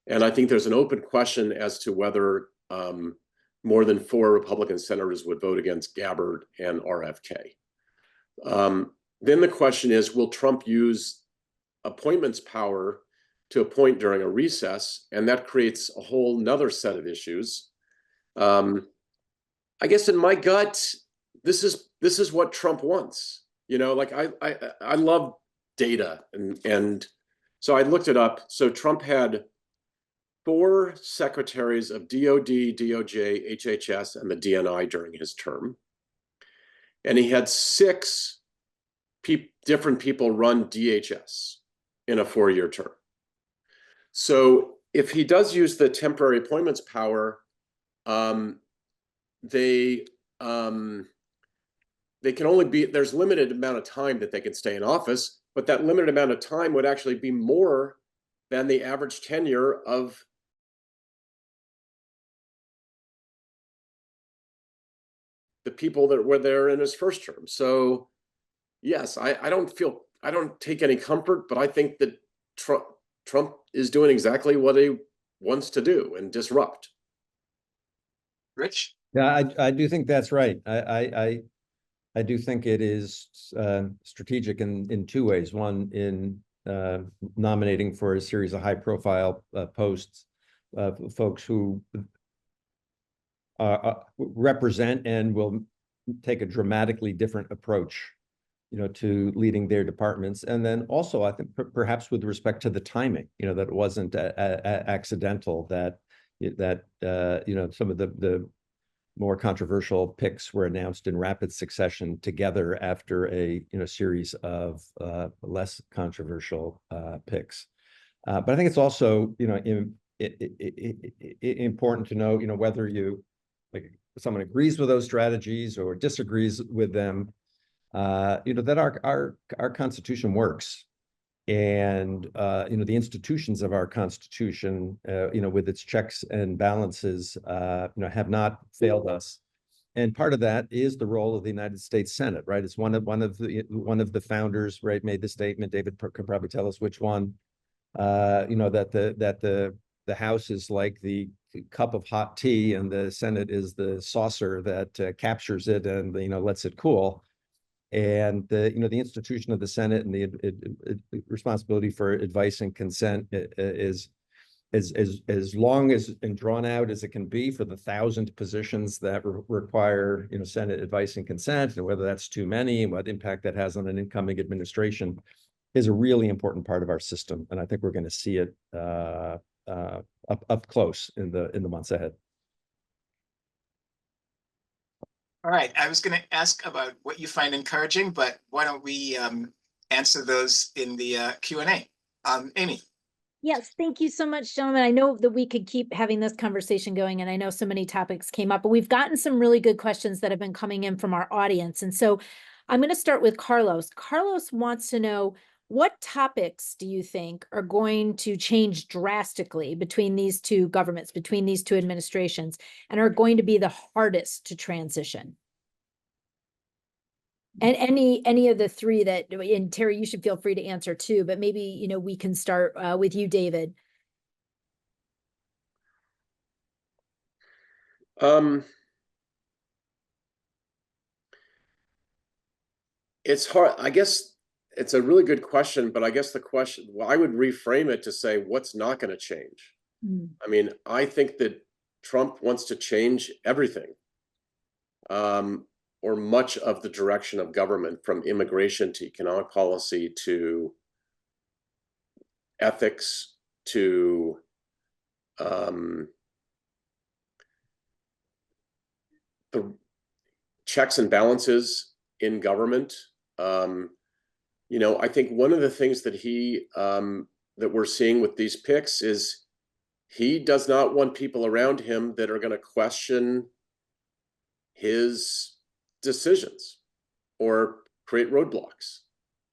And I think there's an open question as to whether more than 4 Republican senators would vote against Gabbard and RFK. Then the question is, will Trump use appointments power to appoint during a recess? And that creates a whole nother set of issues. I guess in my gut, this is what Trump wants. Like I love data, and so I looked it up. So Trump had 4 secretaries of DOD, DOJ, HHS, and the DNI during his term. And he had 6 different people run DHS in a 4-year term. So if he does use the temporary appointments power, they can only be, there's limited amount of time that they can stay in office, but that limited amount of time would actually be more than the average tenure of the people that were there in his first term. So yes, I don't take any comfort, but I think that Trump is doing exactly what he wants to do and disrupt. Rich? Yeah, I do think that's right. I do think it is strategic in 2 ways. One, in nominating for a series of high-profile posts, folks who represent and will take a dramatically different approach, to leading their departments. And then also, I think perhaps with respect to the timing, that it wasn't accidental, that some of the more controversial picks were announced in rapid succession together after a series of less controversial picks. But I think it's also important to know whether someone agrees with those strategies or disagrees with them. That our Constitution works, and the institutions of our Constitution, with its checks and balances, have not failed us. And part of that is the role of the United States Senate, right? It's one of the founders, right, made the statement. David could probably tell us which one. That the House is like the cup of hot tea, and the Senate is the saucer that captures it and lets it cool. And the institution of the Senate and the responsibility for advice and consent is as long as and drawn out as it can be for the 1,000 positions that require Senate advice and consent, and whether that's too many and what impact that has on an incoming administration, is a really important part of our system. And I think we're going to see it up close in the months ahead. All right, I was going to ask about what you find encouraging, but why don't we answer those in the Q&A. Amy. Yes, thank you so much, gentlemen. I know that we could keep having this conversation going, and I know so many topics came up, but we've gotten some really good questions that have been coming in from our audience. And so I'm going to start with Carlos. Carlos wants to know, what topics do you think are going to change drastically between these 2 governments, between these 2 administrations, and are going to be the hardest to transition? And any of the three that, and Terry, you should feel free to answer too, but maybe, you know, we can start with you, David. It's hard. I guess it's a really good question, but I guess the question, well, I would reframe it to say, what's not going to change? I mean, I think that Trump wants to change everything, or much of the direction of government, from immigration to economic policy to ethics to the checks and balances in government. You know, I think one of the things that that we're seeing with these picks is he does not want people around him that are going to question his decisions or create roadblocks.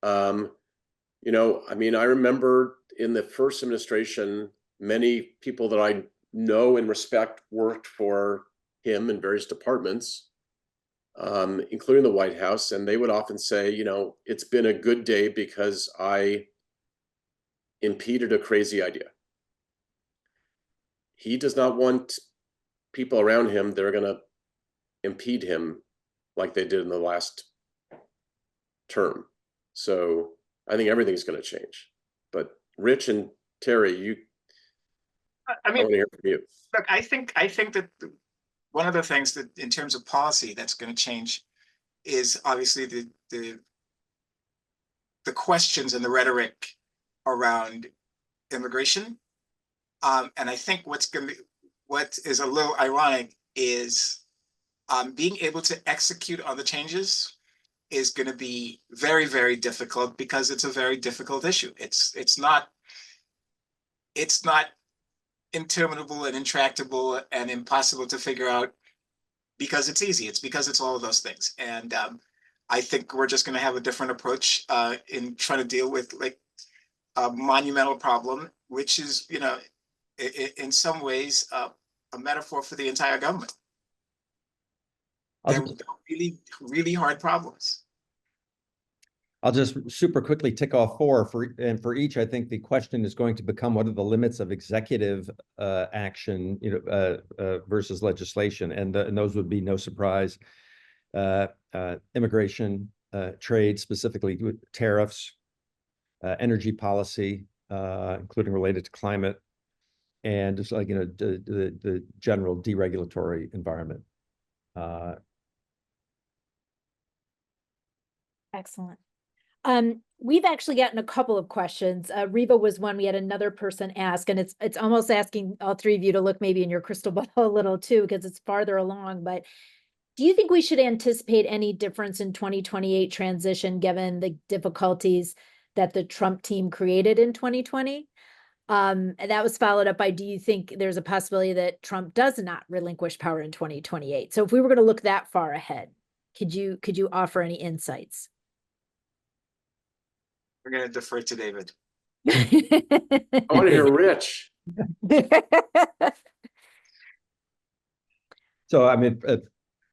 You know, I mean, I remember in the first administration, many people that I know and respect worked for him in various departments, including the White House, and they would often say, you know, it's been a good day because I impeded a crazy idea. He does not want people around him that are going to impede him like they did in the last term. So I think everything's going to change. But Rich and Terry, I want to hear from you. Look, I think that one of the things that, in terms of policy, that's going to change is obviously the questions and the rhetoric around immigration. And I think what is a little ironic is being able to execute on the changes is going to be very, very difficult, because it's a very difficult issue. It's not interminable and intractable and impossible to figure out because it's easy. It's because it's all of those things. And I think we're just going to have a different approach in trying to deal with like a monumental problem, which is, you know, in some ways a metaphor for the entire government. They're really, really hard problems. I'll just super quickly tick off four for each. I think the question is going to become, what are the limits of executive action, you know, versus legislation, and those would be, no surprise, immigration, trade, specifically tariffs, energy policy, including related to climate, and just like, you know, the general deregulatory environment. Excellent. We've actually gotten a couple of questions. Reva was one. We had another person ask, and it's almost asking all three of you to look maybe in your crystal ball a little too, because it's farther along. But do you think we should anticipate any difference in 2028 transition given the difficulties that the Trump team created in 2020? And that was followed up by, do you think there's a possibility that Trump does not relinquish power in 2028? So if we were going to look that far ahead, could you offer any insights? We're going to defer to David. I want to hear Rich. So, I mean,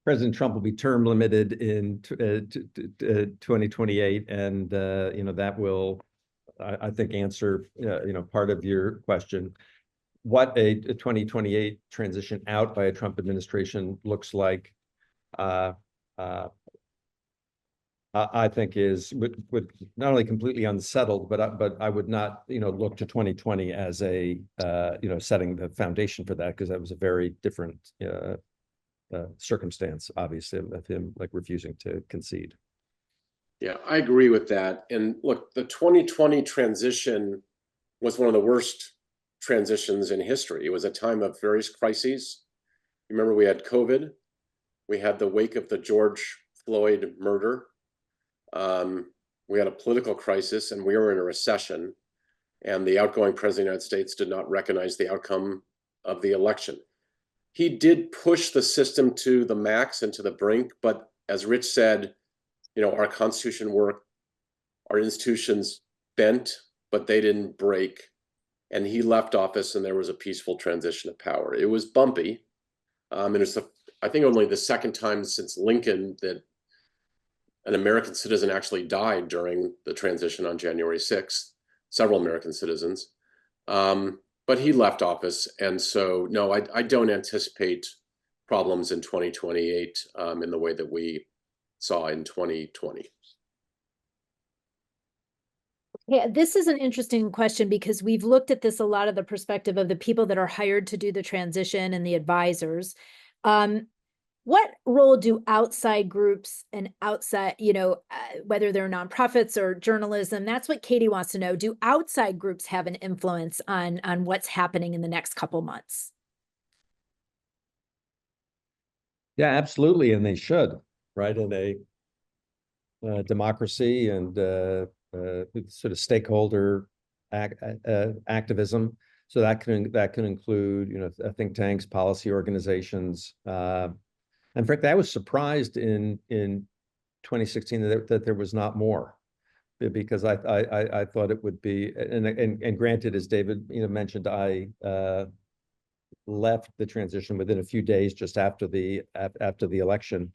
President Trump will be term limited in 2028, and you know, that will, I think, answer you know, part of your question. What a 2028 transition out by a Trump administration looks like, I think would not only completely unsettled, but I would not, you know, look to 2020 as a you know, setting the foundation for that, because that was a very different circumstance, obviously, of him like refusing to concede. Yeah, I agree with that. And look, the 2020 transition was one of the worst transitions in history. It was a time of various crises. Remember, we had COVID, we had the wake of the George Floyd murder. We had a political crisis, and we were in a recession, and the outgoing president of the United States did not recognize the outcome of the election. He did push the system to the max and to the brink, but as Rich said, you know, our Constitution worked, our institutions bent, but they didn't break. And he left office, and there was a peaceful transition of power. It was bumpy. And it's, I think, only the second time since Lincoln that an American citizen actually died during the transition on January 6th, several American citizens. But he left office. And so, no, I don't anticipate problems in 2028 in the way that we saw in 2020. Yeah, this is an interesting question because we've looked at this a lot of the perspective of the people that are hired to do the transition and the advisors. What role do outside groups and outside, whether they're nonprofits or journalism, that's what Katie wants to know. Do outside groups have an influence on what's happening in the next couple months? Yeah, absolutely, and they should, right? In a democracy and sort of stakeholder activism. So that can include, think tanks, policy organizations. And frankly, I was surprised in 2016 that there was not more, because I thought it would be, and granted, as David mentioned, I left the transition within a few days just after the election,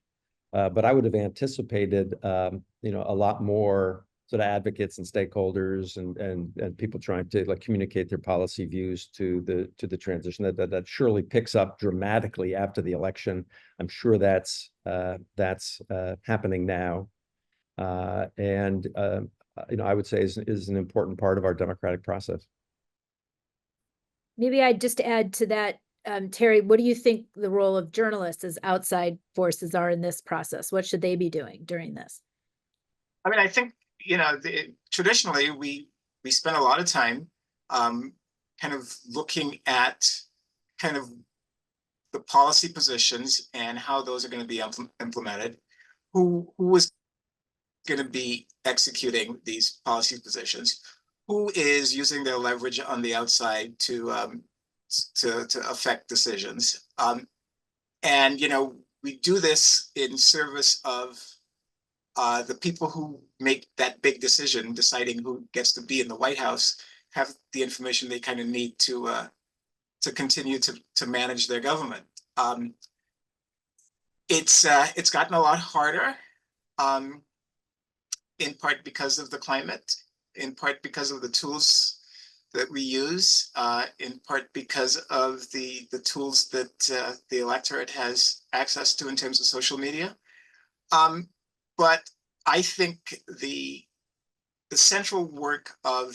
but I would have anticipated a lot more sort of advocates and stakeholders and people trying to communicate their policy views to the transition. That surely picks up dramatically after the election. I'm sure that's happening now, and I would say is an important part of our democratic process. Maybe I'd just add to that, Terry, what do you think the role of journalists as outside forces are in this process? What should they be doing during this? I mean, I think, traditionally we spend a lot of time kind of looking at kind of the policy positions and how those are going to be implemented, who is going to be executing these policy positions, who is using their leverage on the outside to affect decisions. And, we do this in service of the people who make that big decision, deciding who gets to be in the White House, have the information they kind of need to continue to manage their government. It's gotten a lot harder, in part because of the climate, in part because of the tools that we use, in part because of the tools that the electorate has access to in terms of social media. But I think the central work of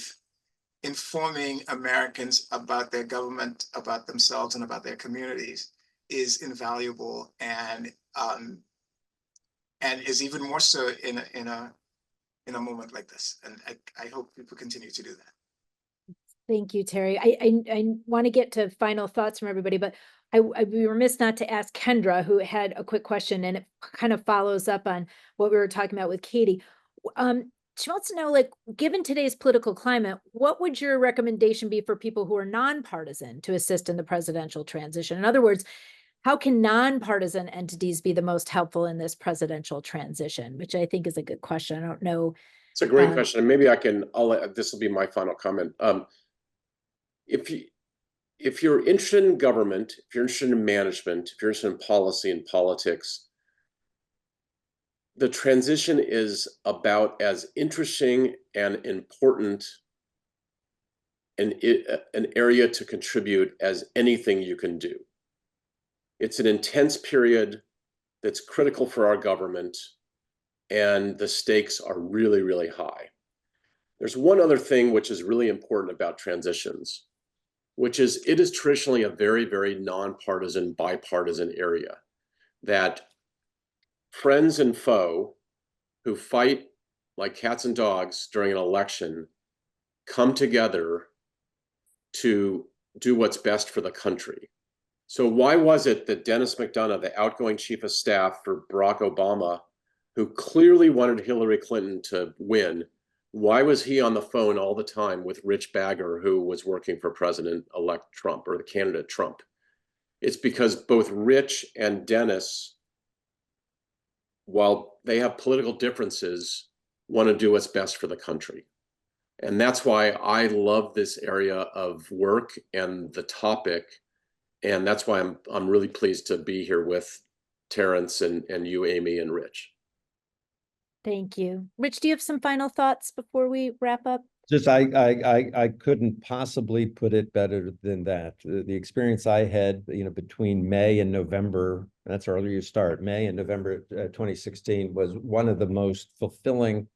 informing Americans about their government, about themselves, and about their communities is invaluable, and is even more so in a moment like this. And I hope people continue to do that. Thank you, Terry. I want to get to final thoughts from everybody, but I'd be remiss not to ask Kendra, who had a quick question, and it kind of follows up on what we were talking about with Katie. She wants to know, given today's political climate, what would your recommendation be for people who are nonpartisan to assist in the presidential transition? In other words, how can nonpartisan entities be the most helpful in this presidential transition? Which I think is a good question. I don't know. It's a great question. And maybe this will be my final comment. If you're interested in government, if you're interested in management, if you're interested in policy and politics, the transition is about as interesting and important an area to contribute as anything you can do. It's an intense period that's critical for our government, and the stakes are really, really high. There's one other thing which is really important about transitions, which is it is traditionally a very, very nonpartisan, bipartisan area, that friends and foe who fight like cats and dogs during an election come together to do what's best for the country. So why was it that Dennis McDonough, the outgoing chief of staff for Barack Obama, who clearly wanted Hillary Clinton to win, why was he on the phone all the time with Rich Bagger, who was working for President-elect Trump, or the candidate Trump? It's because both Rich and Dennis, while they have political differences, want to do what's best for the country. And that's why I love this area of work and the topic. And that's why I'm really pleased to be here with Terence and you, Amy, and Rich. Thank you. Rich, do you have some final thoughts before we wrap up? Just I couldn't possibly put it better than that. The experience I had, between May and November, that's earlier you start, May and November 2016 was one of the most fulfilling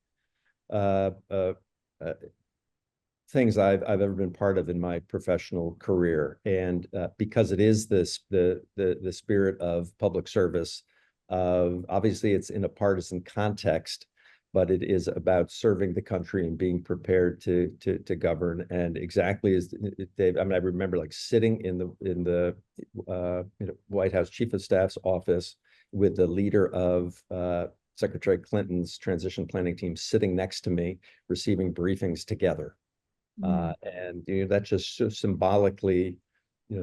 things I've ever been part of in my professional career. And because it is the spirit of public service, obviously it's in a partisan context, but it is about serving the country and being prepared to govern. And exactly as Dave, I remember like sitting in the White House Chief of Staff's office with the leader of Secretary Clinton's transition planning team sitting next to me, receiving briefings together. And that just so symbolically,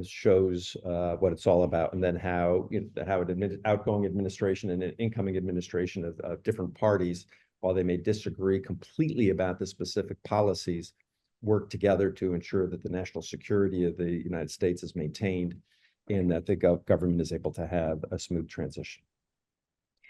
shows what it's all about, and then how how an outgoing administration and an incoming administration of different parties, while they may disagree completely about the specific policies, work together to ensure that the national security of the United States is maintained, and that the government is able to have a smooth transition.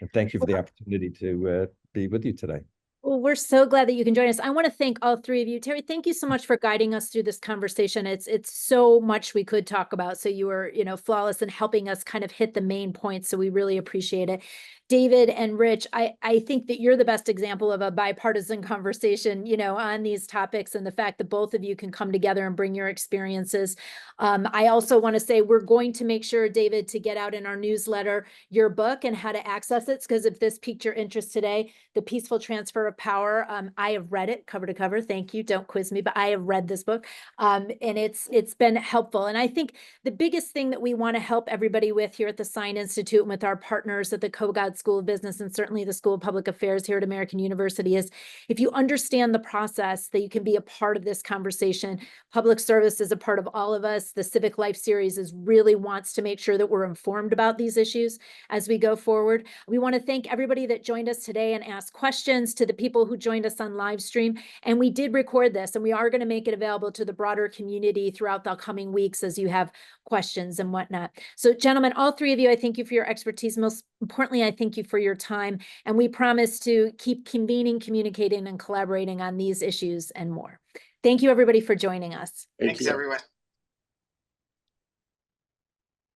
And thank you for the opportunity to be with you today. Well, we're so glad that you can join us. I want to thank all three of you. Terry, thank you so much for guiding us through this conversation. It's so much we could talk about. So you were, flawless in helping us kind of hit the main points. So we really appreciate it. David and Rich, I think that you're the best example of a bipartisan conversation, on these topics, and the fact that both of you can come together and bring your experiences. I also want to say we're going to make sure, David, to get out in our newsletter your book and how to access it, because if this piqued your interest today, The Peaceful Transfer of Power, I have read it cover to cover. Thank you. Don't quiz me, but I have read this book, and it's been helpful. And I think the biggest thing that we want to help everybody with here at the Sign Institute and with our partners at the Kogod School of Business and certainly the School of Public Affairs here at American University is, if you understand the process, that you can be a part of this conversation. Public service is a part of all of us. The Civic Life series really wants to make sure that we're informed about these issues as we go forward. We want to thank everybody that joined us today and asked questions, to the people who joined us on live stream. And we did record this, and we are going to make it available to the broader community throughout the coming weeks as you have questions and whatnot. So gentlemen, all three of you, I thank you for your expertise. Most importantly, I thank you for your time, and we promise to keep convening, communicating, and collaborating on these issues and more. Thank you, everybody, for joining us. Thanks, everyone.